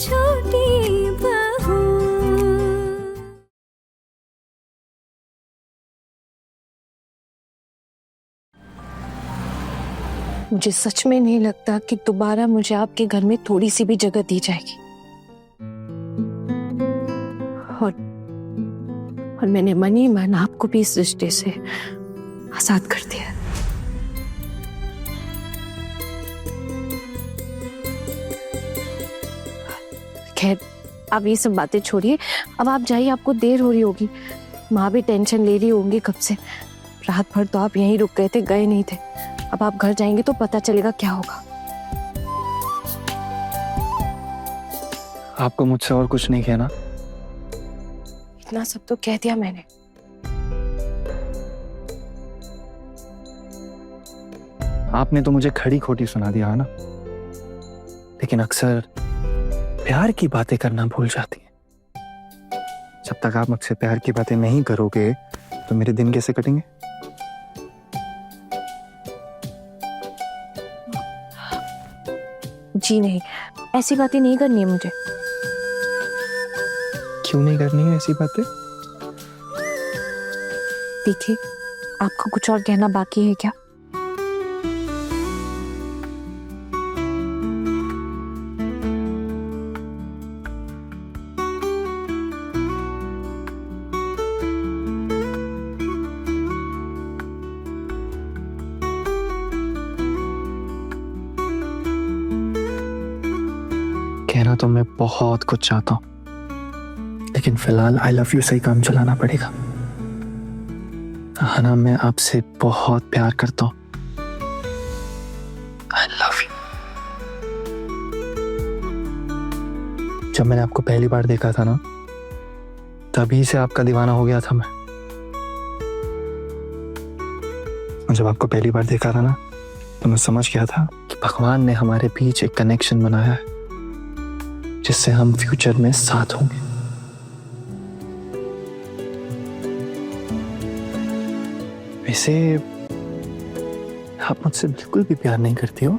छोटी बहू। मुझे सच में नहीं लगता कि दोबारा मुझे आपके घर में थोड़ी सी भी जगह दी जाएगी। और मैंने मन ही मन आपको भी इस रिश्ते से आजाद कर दिया। खैर, आप ये सब बातें छोड़िए, अब आप जाइए, आपको देर हो रही होगी। माँ भी टेंशन ले रही होंगी कब से। रात भर तो आप यहीं रुक गए थे, गए नहीं थे। अब आप घर जाएंगे तो पता चलेगा क्या होगा। आपको मुझसे और कुछ नहीं कहना? इतना सब तो कह दिया मैंने। आपने तो मुझे खड़ी खोटी सुना दिया है ना, लेकिन अक्सर प्यार की बातें करना भूल जाती हैं। जब तक आप मुझसे प्यार की बातें नहीं करोगे तो मेरे दिन कैसे कटेंगे? जी नहीं, ऐसी बातें नहीं करनी है मुझे। क्यों नहीं करनी है ऐसी बातें? देखिए, आपको कुछ और कहना बाकी है क्या? कहना तो मैं बहुत कुछ चाहता हूं, लेकिन फिलहाल आई लव यू से ही काम चलाना पड़ेगा। हना, मैं आपसे बहुत प्यार करता हूं। I love you. जब मैंने आपको पहली बार देखा था ना, तभी से आपका दीवाना हो गया था मैं। और जब आपको पहली बार देखा था ना, तो मैं समझ गया था कि भगवान ने हमारे बीच एक कनेक्शन बनाया है जिससे हम फ्यूचर में साथ होंगे। वैसे आप मुझसे बिल्कुल भी प्यार नहीं करती हो?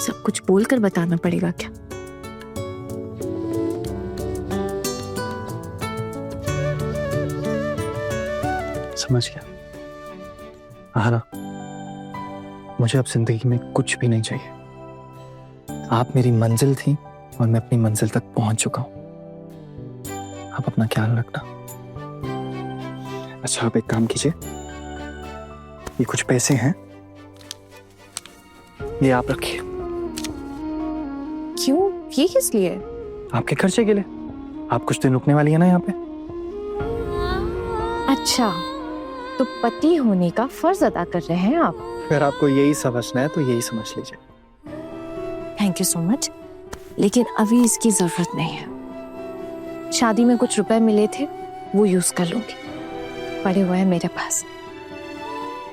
सब कुछ बोलकर बताना पड़ेगा क्या? समझ गया। आहाना, मुझे अब जिंदगी में कुछ भी नहीं चाहिए। आप मेरी मंजिल थी और मैं अपनी मंजिल तक पहुंच चुका हूं। आप अपना ख्याल रखना। अच्छा, आप एक काम कीजिए, ये कुछ पैसे हैं, ये आप रखिए। क्यों? ये किस लिए? आपके खर्चे के लिए। आप कुछ दिन रुकने वाली है ना यहाँ पे। अच्छा, तो पति होने का फर्ज अदा कर रहे हैं आप। अगर आपको यही समझना है तो यही समझ लीजिए। थैंक यू सो मच, लेकिन अभी इसकी जरूरत नहीं है। शादी में कुछ रुपए मिले थे, वो यूज कर लूंगी। पड़े हुए हैं मेरे पास।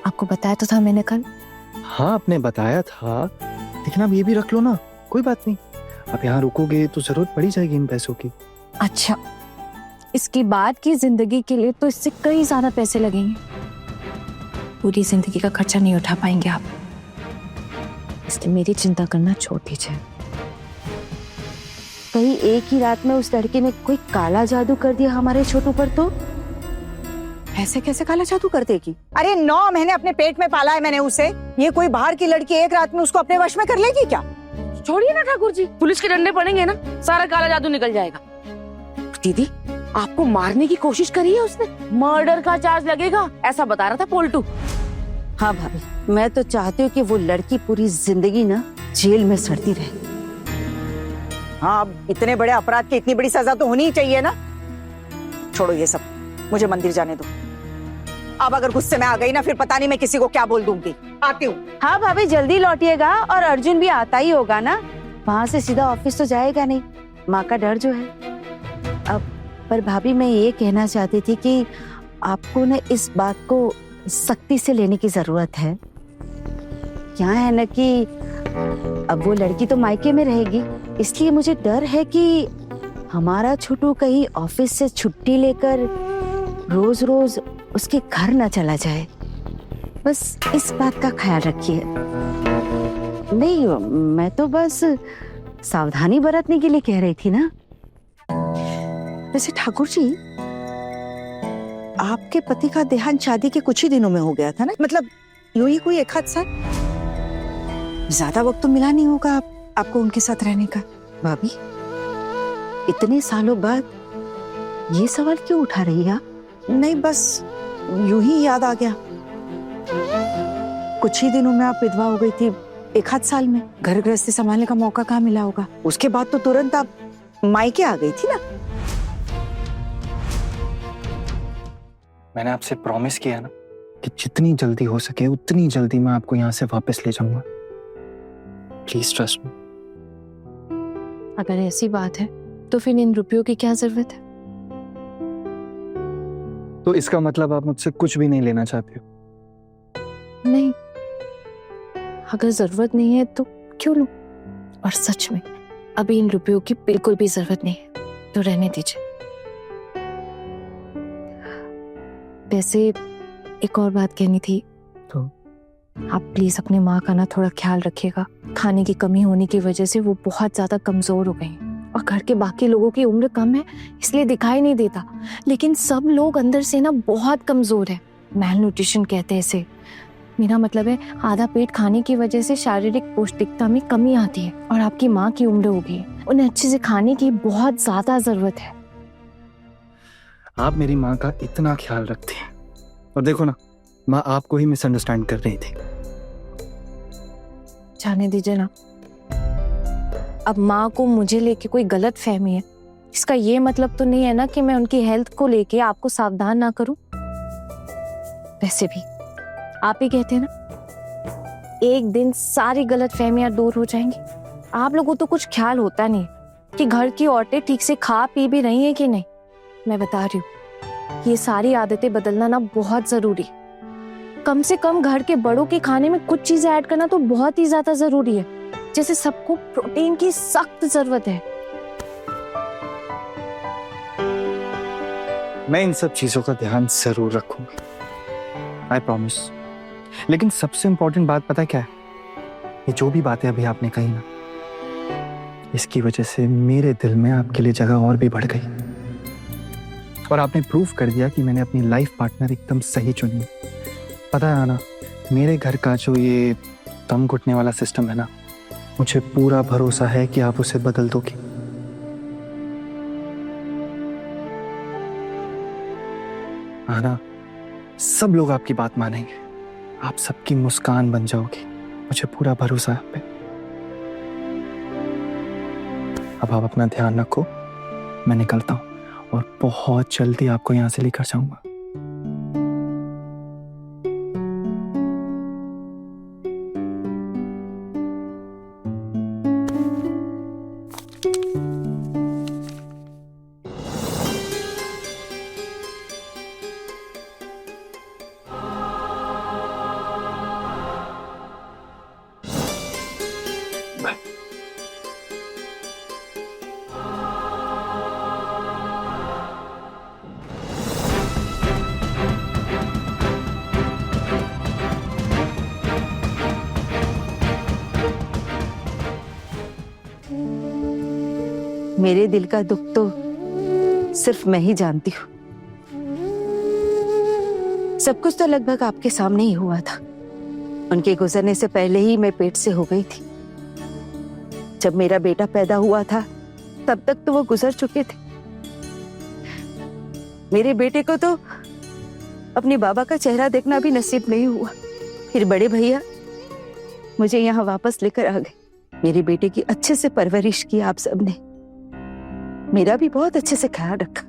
आपको बताया तो था मैंने कल। हाँ, आपने बताया था, लेकिन आप ये भी रख लो ना, कोई बात नहीं। आप यहाँ रुकोगे तो जरूरत पड़ी जाएगी इन पैसों की। अच्छा, इसके बाद की जिंदगी के लिए तो इससे कई ज्यादा पैसे लगेंगे। पूरी जिंदगी का खर्चा नहीं उठा पाएंगे आप, इसलिए मेरी चिंता करना छोड़ दीजिए। कहीं एक ही रात में उस लड़के ने कोई काला जादू कर दिया हमारे छोटू पर तो? ऐसे कैसे काला जादू कर देगी? अरे 9 महीने अपने पेट में पाला है मैंने उसे। ये कोई बाहर की लड़की एक रात में उसको अपने वश में कर लेगी क्या? छोड़िए ना ठाकुर जी, पुलिस के डंडे पड़ेंगे ना, सारा काला जादू निकल जाएगा। दीदी, आपको मारने की कोशिश करी है उसने, मर्डर का चार्ज लगेगा, ऐसा बता रहा था पोल्टू। हाँ भाभी, मैं तो चाहती हूँ कि वो लड़की पूरी जिंदगी ना जेल में सड़ती रहे। हाँ, अब इतने बड़े अपराध की इतनी बड़ी सजा तो होनी ही चाहिए ना। छोड़ो ये सब, मुझे मंदिर जाने दो। अब अगर गुस्से में आ गई ना, फिर पता नहीं मैं किसी को क्या बोल दूंगी। आती हूँ। हाँ भाभी, जल्दी लौटिएगा, और अर्जुन भी आता ही होगा ना, वहाँ से सीधा ऑफिस तो जाएगा नहीं, माँ का डर जो है। अब पर भाभी, मैं ये कहना चाहती थी कि आपको ना इस बात को सख्ती से लेने की जरूरत है। क्या है ना कि अब वो लड़की तो मायके में रहेगी, इसलिए मुझे डर है कि हमारा छोटू कहीं ऑफिस से छुट्टी लेकर रोज रोज उसके घर न चला जाए। बस इस बात का ख्याल रखिए। नहीं, मैं तो बस सावधानी बरतने के लिए कह रही थी ना। वैसे ठाकुर जी, आपके पति का देहांत शादी के कुछ ही दिनों में हो गया था ना, मतलब यूं ही कोई 1 आध साल, ज्यादा वक्त तो मिला नहीं होगा आपको उनके साथ रहने का। भाभी, इतने सालों बाद ये सवाल क्यों उठा रही है आप? नहीं, बस यूं ही याद आ गया। कुछ ही दिनों में आप विधवा हो गई थी, 1 आध साल में घर गृहस्थी संभालने का मौका कहाँ मिला होगा। उसके बाद तो तुरंत आप मायके आ गई थी ना। मैंने आपसे प्रॉमिस किया ना कि जितनी जल्दी हो सके उतनी जल्दी मैं आपको यहाँ से वापस ले जाऊंगा। Please trust me. अगर ऐसी बात है तो फिर इन रुपयों की क्या जरूरत है? तो इसका मतलब आप मुझसे कुछ भी नहीं लेना चाहते हो? नहीं, अगर जरूरत नहीं है तो क्यों लूं? और सच में अभी इन रुपयों की बिल्कुल भी जरूरत नहीं है, तो रहने दीजिए। वैसे एक और बात कहनी थी। तो आप प्लीज अपने माँ का ना थोड़ा ख्याल रखिएगा। खाने की कमी होने की वजह से वो बहुत ज्यादा कमजोर हो गई हैं और घर के बाकी लोगों की उम्र कम है इसलिए दिखाई नहीं देता, लेकिन सब लोग अंदर से ना बहुत कमजोर है। मैल न्यूट्रिशन कहते हैं इसे। मेरा मतलब है आधा पेट खाने की वजह से शारीरिक पौष्टिकता में कमी आती है और आपकी माँ की उम्र हो गई है, उन्हें अच्छे से खाने की बहुत ज्यादा जरूरत है। आप मेरी माँ का इतना ख्याल रखते हैं और देखो ना, माँ आपको ही मिसअंडरस्टैंड कर रही थी। जाने दीजिए ना। अब माँ को मुझे लेके कोई गलत फहमी है, इसका ये मतलब तो नहीं है ना कि मैं उनकी हेल्थ को लेके आपको सावधान ना करूं। वैसे भी आप ही कहते हैं ना, एक दिन सारी गलत फहमियां दूर हो जाएंगी। आप लोगों को तो कुछ ख्याल होता नहीं कि घर की औरतें ठीक से खा पी भी रही हैं कि नहीं। मैं बता रही हूँ, ये सारी आदतें बदलना ना बहुत जरूरी है। कम से कम घर के बड़ों के खाने में कुछ चीजें ऐड करना तो बहुत ही ज्यादा जरूरी है। जैसे सबको प्रोटीन की सख्त जरूरत है। मैं इन सब चीजों का ध्यान जरूर रखूंगा, आई प्रॉमिस। लेकिन सबसे इंपॉर्टेंट बात पता है क्या है? ये जो भी बातें अभी आपने कही ना, इसकी वजह से मेरे दिल में आपके लिए जगह और भी बढ़ गई और आपने प्रूफ कर दिया कि मैंने अपनी लाइफ पार्टनर एकदम सही चुनी। पता है ना, मेरे घर का जो ये दम घुटने वाला सिस्टम है ना, मुझे पूरा भरोसा है कि आप उसे बदल दोगे। आना, सब लोग आपकी बात मानेंगे, आप सबकी मुस्कान बन जाओगे, मुझे पूरा भरोसा है आप पे। अब आप अपना ध्यान रखो, मैं निकलता हूँ और बहुत जल्दी आपको यहाँ से लेकर जाऊंगा। मेरे दिल का दुख तो सिर्फ मैं ही जानती हूँ। सब कुछ तो लगभग आपके सामने ही हुआ था। उनके गुजरने से पहले ही मैं पेट से हो गई थी। जब मेरा बेटा पैदा हुआ था तब तक तो वो गुजर चुके थे। मेरे बेटे को तो अपने बाबा का चेहरा देखना भी नसीब नहीं हुआ। फिर बड़े भैया मुझे यहाँ वापस लेकर आ गए। मेरे बेटे की अच्छे से परवरिश की आप सबने, मेरा भी बहुत अच्छे से ख्याल रखा।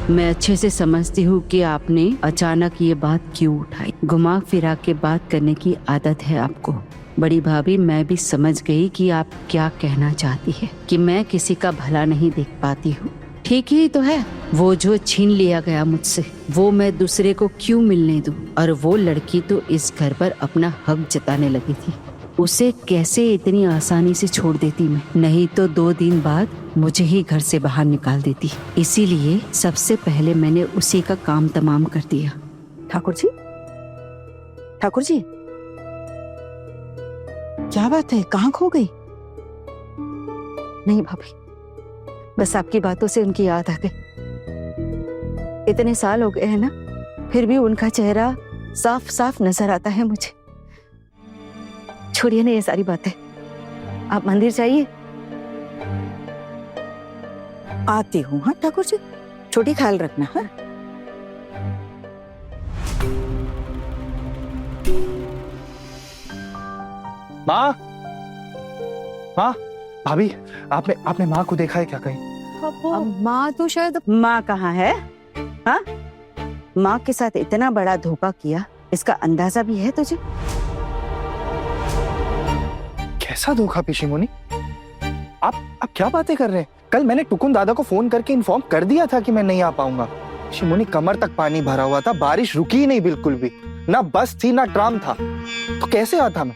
मैं अच्छे से समझती हूँ कि आपने अचानक ये बात क्यों उठाई। घुमा फिरा के बात करने की आदत है आपको। बड़ी भाभी, मैं भी समझ गई कि आप क्या कहना चाहती है, कि मैं किसी का भला नहीं देख पाती हूँ। ठीक ही तो है, वो जो छीन लिया गया मुझसे, वो मैं दूसरे को क्यों मिलने दूँ? और वो लड़की तो इस घर पर अपना हक जताने लगी थी, उसे कैसे इतनी आसानी से छोड़ देती मैं? नहीं तो 2 दिन बाद मुझे ही घर से बाहर निकाल देती। इसीलिए सबसे पहले मैंने उसी का काम तमाम कर दिया। ठाकुर जी, ठाकुर जी, क्या बात है, कहाँ खो गई? नहीं भाभी, बस आपकी बातों से उनकी याद आ गई। इतने साल हो गए हैं ना, फिर भी उनका चेहरा साफ साफ नजर आता है मुझे। छोड़िए ना ये सारी बातें, आप मंदिर जाइए। आती हूँ। हाँ ठाकुर जी, छोटी ख्याल रखना। हाँ माँ, माँ, भाभी, आपने माँ को देखा है क्या कहीं? माँ तो शायद माँ कहाँ है? हाँ, माँ के साथ इतना बड़ा धोखा किया, इसका अंदाजा भी है तुझे? कैसा धोखा पिशीमोनी? आप क्या बातें कर रहे हैं? कल मैंने टुकुन दादा को फोन करके इन्फॉर्म कर दिया था कि मैं नहीं आ पाऊंगा। पिशीमोनी, कमर तक पानी भरा हुआ था, बारिश रुकी ही नहीं बिल्कुल भी, ना बस थी ना ट्राम था, तो कैसे आता मैं?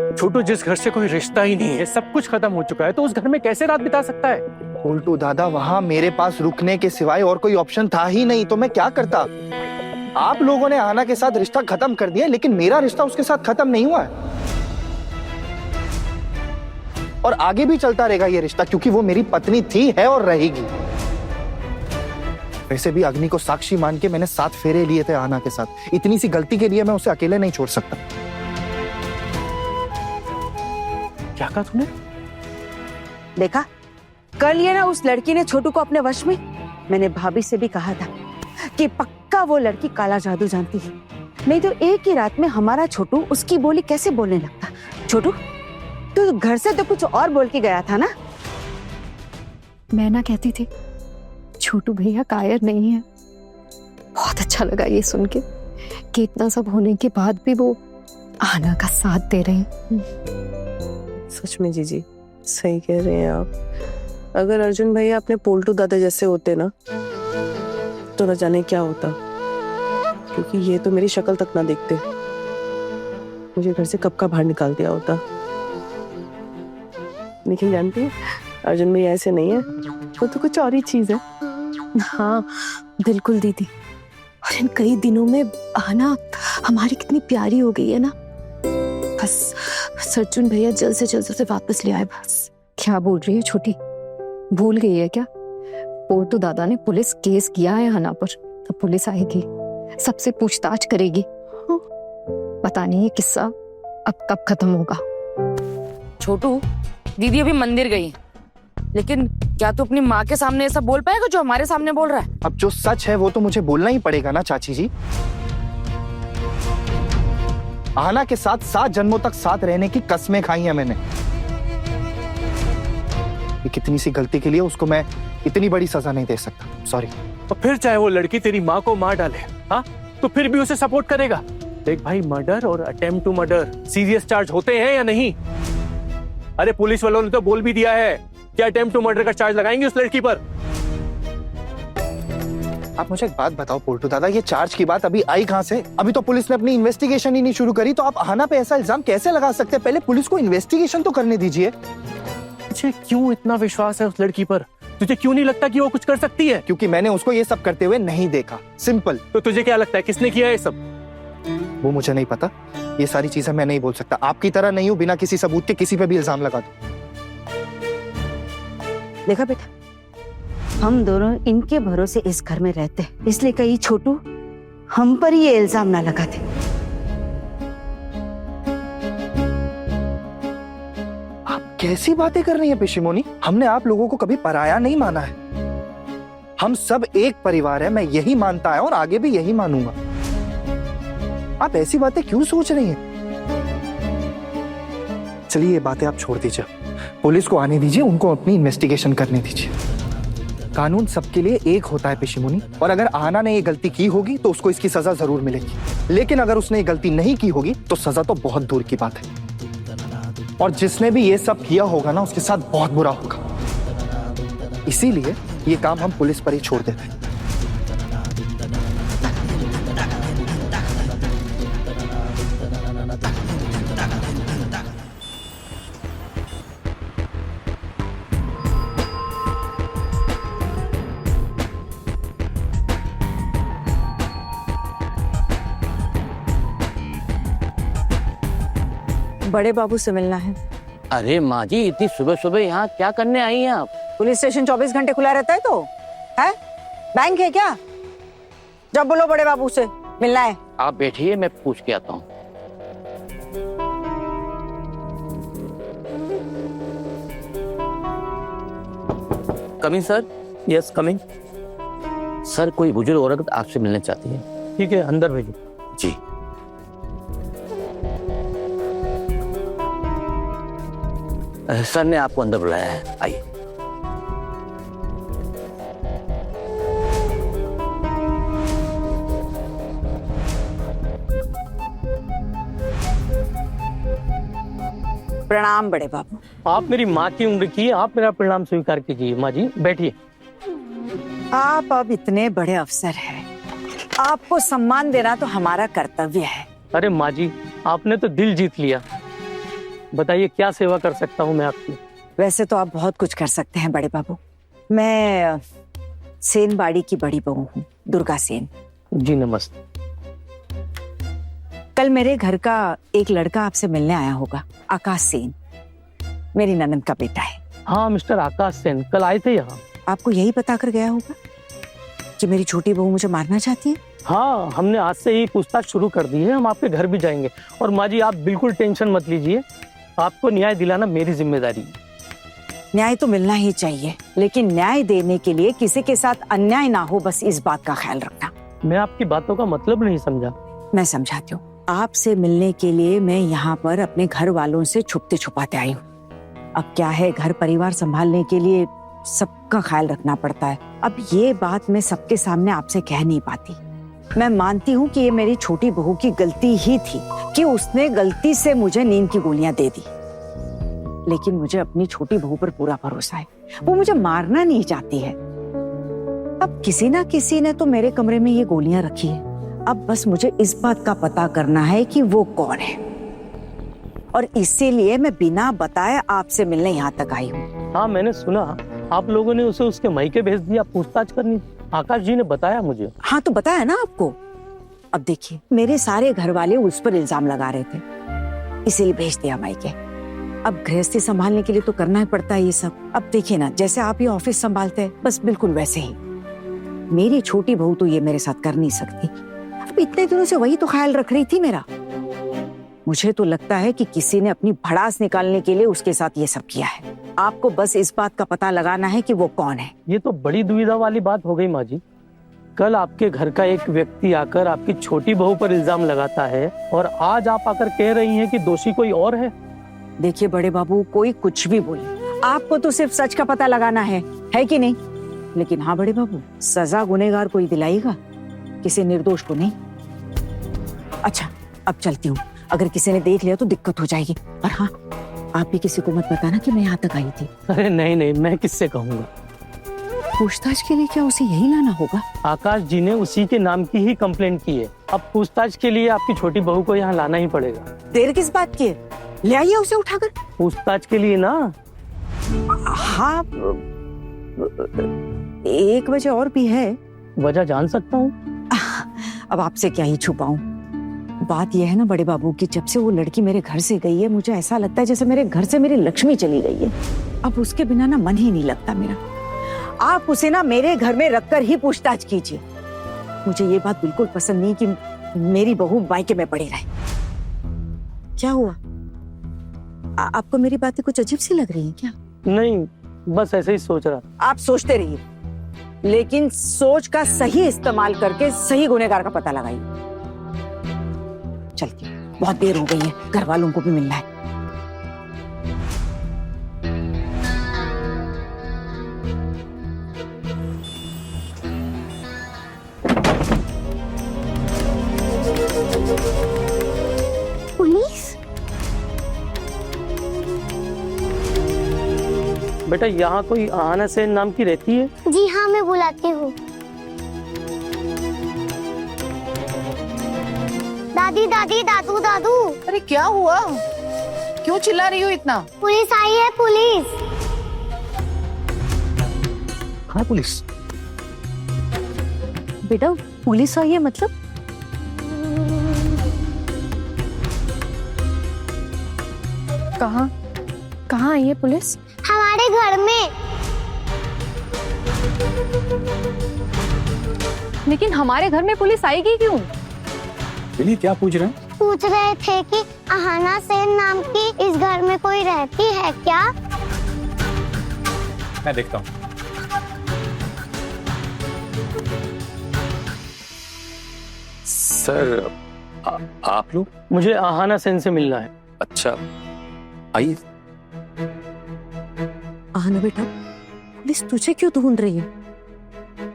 छोटू, जिस घर से कोई रिश्ता ही नहीं है, सब कुछ खत्म हो चुका है, तो उस घर में कैसे रात बिता सकता है? उल्टू दादा, वहां मेरे पास रुकने के सिवाय और कोई ऑप्शन था ही नहीं, तो मैं क्या करता? आप लोगों ने आना के साथ रिश्ता खत्म कर दिया, लेकिन मेरा रिश्ता उसके साथ खत्म नहीं हुआ है और आगे भी चलता रहेगा ये रिश्ता, क्योंकि वो मेरी पत्नी थी, है और रहेगी। वैसे भी अग्नि को साक्षी मान के मैंने 7 फेरे लिए थे आना के साथ। इतनी सी गलती के लिए मैं उसे अकेले नहीं छोड़ सकता। क्या कहा तूने? देखा, कल ये ना उस लड़की ने छोटू को अपने वश में। मैंने भाभी से भी कहा था कि पक्का वो लड़की काला जादू जानती है, नहीं तो एक ही रात में हमारा छोटू उसकी बोली कैसे बोलने लगता। छोटू, तू घर से तो कुछ और बोल के गया था ना? मैं ना कहती थी छोटू भैया कायर नहीं है। बहुत अच्छा लगा ये सुन के कि इतना सब होने के बाद भी वो आना का साथ दे रहे हैं। सच में जीजी सही कह रहे हैं आप। अगर अर्जुन भैया अपने पोल्टू दादा जैसे होते ना, तो न जाने क्या होता, क्योंकि ये तो मेरी शक्ल तक ना देखते, मुझे घर से कब का बाहर निकाल दिया होता। लेकिन जानती है, अर्जुन भैया ऐसे नहीं है, वो तो कुछ और ही चीज है। हाँ बिल्कुल दीदी, और इन कई दिनों में आना हमारी कितनी प्यारी हो गई है ना। बस अर्जुन भैया जल्द से जल्द उसे वापस ले आए बस। क्या बोल रही है छोटी, भूल गई है क्या? पोल्टू दादा ने पुलिस केस किया है हना पर, तो पुलिस आएगी, सबसे पूछताछ करेगी। पता नहीं ये किस्सा अब कब खत्म होगा। छोटू, दीदी अभी मंदिर गई, लेकिन क्या तू अपनी माँ के सामने ऐसा बोल पाएगा जो हमारे सामने बोल रहा है? अब जो सच है वो तो मुझे बोलना ही पड़ेगा ना चाची जी। आना के साथ 7 जन्मों तक साथ रहने की कस्में खाई हैं मैंने। ये कितनी सी गलती के लिए उसको मैं इतनी बड़ी सजा नहीं दे सकता, सॉरी। तो फिर चाहे वो लड़की तेरी माँ को मार डाले, हाँ, तो फिर भी उसे सपोर्ट करेगा? देख भाई, मर्डर और attempt to murder serious charge होते हैं या नहीं? अरे पुलिस वालों ने तो बोल भी दिया है कि अटेम्प्ट टू मर्डर का चार्ज लगाएंगे उस लड़की पर। आप मुझे एक बात बताओ पोल्टू दादा, ये चार्ज की बात अभी आई कहां से? अभी तो पुलिस ने अपनी इन्वेस्टिगेशन ही नहीं शुरू करी, तो आप आना पे ऐसा इल्जाम कैसे लगा सकते हैं? पहले पुलिस को इन्वेस्टिगेशन तो करने दीजिए। तुझे क्यों इतना विश्वास है उस लड़की पर? तुझे क्यों नहीं लगता कि वो कुछ कर सकती है? क्योंकि मैंने उसको ये सब करते हुए नहीं देखा, सिंपल। तो तुझे क्या लगता है किसने किया ये सब? वो मुझे नहीं पता, ये सारी चीजें मैं नहीं बोल सकता। आपकी तरह नहीं हूं बिना किसी सबूत के किसी पे भी इल्जाम लगा दूं। देखा बेटा, हम दोनों इनके भरोसे इस घर में रहते हैं, इसलिए कहीं छोटू हम पर ये इल्जाम ना लगाते। आप कैसी बातें कर रही हैं पिशीमोनी? हमने आप लोगों को कभी पराया नहीं माना है, हम सब एक परिवार है। मैं यही मानता है और आगे भी यही मानूंगा। आप ऐसी बातें क्यों सोच रही हैं? चलिए ये बातें आप छोड़ दीजिए, पुलिस को आने दीजिए, उनको अपनी इन्वेस्टिगेशन करने दीजिए। कानून सबके लिए एक होता है पिशीमुनी, और अगर आना ने ये गलती की होगी तो उसको इसकी सजा जरूर मिलेगी, लेकिन अगर उसने ये गलती नहीं की होगी तो सजा तो बहुत दूर की बात है। और जिसने भी ये सब किया होगा ना, उसके साथ बहुत बुरा होगा। इसीलिए ये काम हम पुलिस पर ही छोड़ देते हैं। बड़े बाबू से मिलना है। अरे माँ जी, इतनी सुबह सुबह यहाँ क्या करने आई हैं आप? पुलिस स्टेशन 24 घंटे खुला रहता है तो है? बैंक है क्या? जब बोलो बड़े बाबू से मिलना है। आप बैठिए, मैं पूछ के आता हूँ। Coming sir. Yes coming. Sir, कोई बुजुर्ग औरत आपसे मिलने चाहती है। ठीक है, अंदर भेजिए। जी। सर ने आपको अंदर बुलाया है, आइए। प्रणाम बड़े बाबू। आप मेरी माँ की उम्र की, आप मेरा प्रणाम स्वीकार कीजिए। माँ जी बैठिए। आप अब इतने बड़े अफसर हैं, आपको सम्मान देना तो हमारा कर्तव्य है। अरे माँ जी, आपने तो दिल जीत लिया। बताइए क्या सेवा कर सकता हूँ मैं आपकी? वैसे तो आप बहुत कुछ कर सकते हैं बड़े बाबू। मैं सेन बाड़ी की बड़ी बहू हूँ, दुर्गा सेन। जी नमस्ते। कल मेरे घर का एक लड़का आपसे मिलने आया होगा, आकाश सेन, मेरी ननद का बेटा है। हाँ, मिस्टर आकाश सेन कल आए थे यहाँ। आपको यही बता कर गया होगा कि मेरी छोटी बहू मुझे मारना चाहती है। हाँ, हमने आज से ही पूछताछ शुरू कर दी है। हम आपके घर भी जाएंगे। और माँ जी आप बिल्कुल टेंशन मत लीजिए, आपको न्याय दिलाना मेरी जिम्मेदारी है। न्याय तो मिलना ही चाहिए, लेकिन न्याय देने के लिए किसी के साथ अन्याय ना हो, बस इस बात का ख्याल रखना। मैं आपकी बातों का मतलब नहीं समझा। मैं समझाती हूँ। आपसे मिलने के लिए मैं यहाँ पर अपने घर वालों से छुपते छुपाते आई हूँ। अब क्या है, घर परिवार संभालने के लिए सबका ख्याल रखना पड़ता है। अब ये बात मैं सबके सामने आपसे कह नहीं पाती। मैं मानती हूँ कि ये मेरी छोटी बहू की गलती ही थी कि उसने गलती से मुझे नींद की गोलियां दे दी, लेकिन मुझे अपनी छोटी बहू पर पूरा भरोसा है। वो मुझे मारना नहीं चाहती है। अब किसी ना किसी ने तो मेरे कमरे में ये गोलियां रखी है। अब बस मुझे इस बात का पता करना है कि वो कौन है, और इसीलिए मैं बिना बताए आपसे मिलने यहाँ तक आई हूँ। हाँ, मैंने सुना आप लोगों ने उसे उसके मायके भेज दिया पूछताछ करनी। आकाश जी ने बताया मुझे। हाँ, तो बताया ना आपको। अब देखिए, मेरे सारे घर वाले उस पर इल्जाम लगा रहे थे, इसीलिए भेज दिया मायके। अब गृहस्थी संभालने के लिए तो करना ही पड़ता है ये सब। अब देखिए ना, जैसे आप ये ऑफिस संभालते हैं, बस बिल्कुल वैसे ही मेरी छोटी बहू तो ये मेरे साथ कर नहीं सकती। अब इतने दिनों से वही तो ख्याल रख रही थी मेरा। मुझे तो लगता है कि किसी ने अपनी भड़ास निकालने के लिए उसके साथ ये सब किया है। आपको बस इस बात का पता लगाना है कि वो कौन है। ये तो बड़ी दुविधा वाली बात हो गई माँ जी। कल आपके घर का एक व्यक्ति आकर आपकी छोटी बहू पर इल्जाम लगाता है, और आज आप आकर कह रही हैं कि दोषी कोई और है। देखिए बड़े बाबू, कोई कुछ भी बोले, आपको तो सिर्फ सच का पता लगाना है कि नहीं? लेकिन हाँ बड़े बाबू, सजा गुनहगार को ही दिलाएगा, किसी निर्दोष को नहीं। अच्छा, अब चलती हूँ, अगर किसी ने देख लिया तो दिक्कत हो जाएगी। और हाँ, आप भी किसी को मत बताना कि मैं यहाँ तक आई थी। अरे नहीं नहीं, मैं किससे कहूँगा। पूछताछ के लिए क्या उसे यही लाना होगा? आकाश जी ने उसी के नाम की ही कंप्लेंट की है। अब पूछताछ के लिए आपकी छोटी बहू को यहाँ लाना ही पड़ेगा। देर किस बात की है? ले आइए उसे उठाकर। पूछताछ के लिए ना। हाँ, एक वजह और भी है। वजह जान सकता हूँ? अब आपसे क्या ही छुपाऊं। बात यह है ना बड़े बाबू कि जब से वो लड़की मेरे घर से गई है, मुझे ऐसा लगता है जैसे मेरे घर से मेरी लक्ष्मी चली गई है। अब उसके बिना ना मन ही नहीं लगता मेरा। आप उसे ना मेरे घर में रखकर ही पूछताछ कीजिए। मुझे ये बात बिल्कुल पसंद नहीं कि मेरी बहू मायके में पड़ी रहे। क्या हुआ? आपको मेरी बातें कुछ अजीब सी लग रही है क्या? नहीं, बस ऐसे ही सोच रहा। आप सोचते रहिए, लेकिन सोच का सही इस्तेमाल करके सही गुनहगार का पता लगाइए। चलती, बहुत देर हो गई है, घर वालों को भी मिलना है। पुलिस? बेटा, यहाँ कोई आना सेन नाम की रहती है? जी हाँ, मैं बुलाती हूँ। दादी दादी, दादू दादू। अरे क्या हुआ? क्यों चिल्ला रही हो इतना? पुलिस आई है, पुलिस। हाँ, पुलिस? बेटा, पुलिस आई है मतलब? कहाँ कहाँ आई है पुलिस? हमारे घर में। लेकिन हमारे घर में पुलिस आएगी क्यों? बिली क्या पूछ रहे हैं? पूछ रहे थे कि अहाना सेन नाम की इस घर में कोई रहती है क्या? मैं देखता हूँ। सर आप लोग? मुझे आहाना सेन से मिलना है। अच्छा आइए। आना बेटा, पुलिस तुझे क्यों ढूंढ रही है?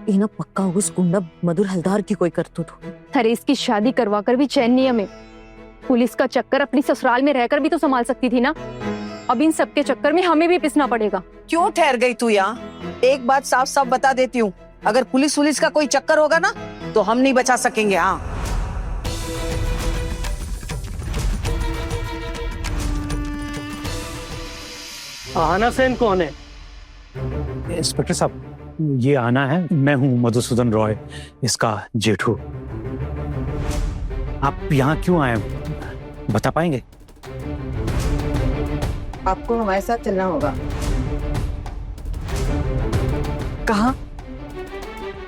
ये ना पक्का उस गुंडा मधुर हलदार की कोई करतूत हो। अरे इसकी शादी करवा कर भी चैन नहीं हमें। पुलिस का चक्कर अपनी ससुराल में रहकर भी तो संभाल सकती थी ना। अब इन सबके चक्कर में हमें भी पिसना पड़ेगा। क्यों ठहर गई तू यहाँ? एक बात साफ साफ बता देती हूँ, अगर पुलिस का कोई चक्कर होगा ना तो हम नहीं बचा सकेंगे। हाँ, आहाना सेन कौन है? इंस्पेक्टर साहब, ये आना है, मैं हूं मधुसूदन रॉय, इसका जेठू। आप यहाँ क्यों आए बता पाएंगे? आपको हमारे साथ चलना होगा। कहाँ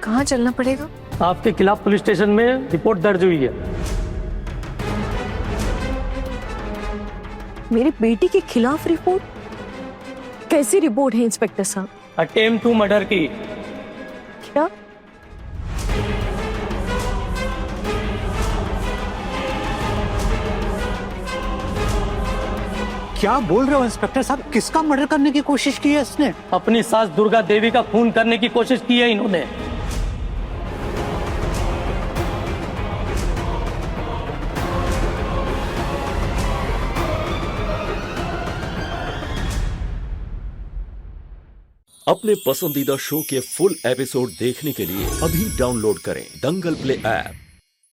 कहाँ चलना पड़ेगा? आपके खिलाफ पुलिस स्टेशन में रिपोर्ट दर्ज हुई है। मेरी बेटी के खिलाफ रिपोर्ट? कैसी रिपोर्ट है इंस्पेक्टर साहब? अटेम्प्ट टू मर्डर की। क्या? क्या बोल रहे हो इंस्पेक्टर साहब? किसका मर्डर करने की कोशिश की है इसने? अपनी सास दुर्गा देवी का खून करने की कोशिश की है इन्होंने। अपने पसंदीदा शो के फुल एपिसोड देखने के लिए अभी डाउनलोड करें दंगल प्ले ऐप।